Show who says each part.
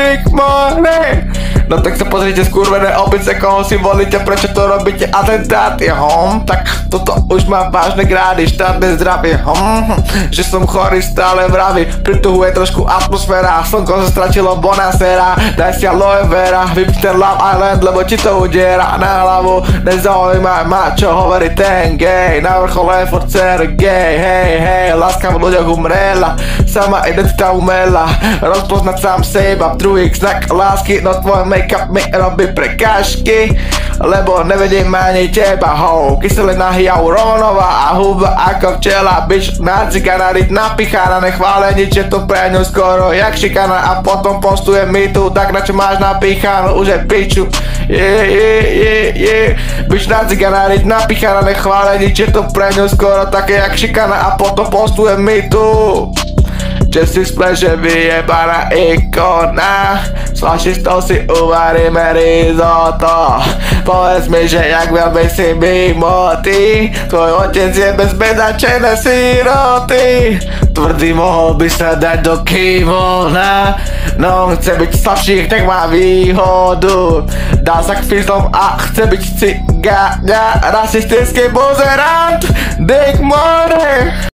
Speaker 1: Dick money. No tak sa pozrite skurvené opice, koho si volíte, prečo to robíte atentáty, tak toto už má vážne grády, štátne zdravie, že som chorý stále vraví, prituhuje trošku atmosféra, slnko sa stratilo bonasera, daj si aloe vera, vypni ten Love Island, lebo ti to udiera na hlavu, nezaujíma ma, čo hovorí ten gay, na vrchole furt gay, hej, láska v ľuďoch umrela, sama identita umela, rozpoznať sám seba, druhý znak lásky, no tvoj make-up mi robí prekážky, lebo nevedím ani teba, kyselina hyaluronová a huba ako včela, bitch na cigana, ryť napichána, nechvále nič, je to pre ňu skoro jak šikana a potom postuje mi tu, tak na čo máš napichánu, už je piču, bitch na cigana, ryť napichána, nechvále nič, je to pre ňu skoro také jak šikana a potom postuje mi tu. Že si spleže vyjebaná ikona, s fašistou si uvaríme risotto. Povedz mi, že jak veľmi si mimo ty, tvoj otec je bezbedačené siroty. Tvrdý mohol by sa dať do kimona, no chce byť slabší, tak má výhodu. Dá sa k fizlom a chce byť cigáňa, rasistický buzerant, Dick money.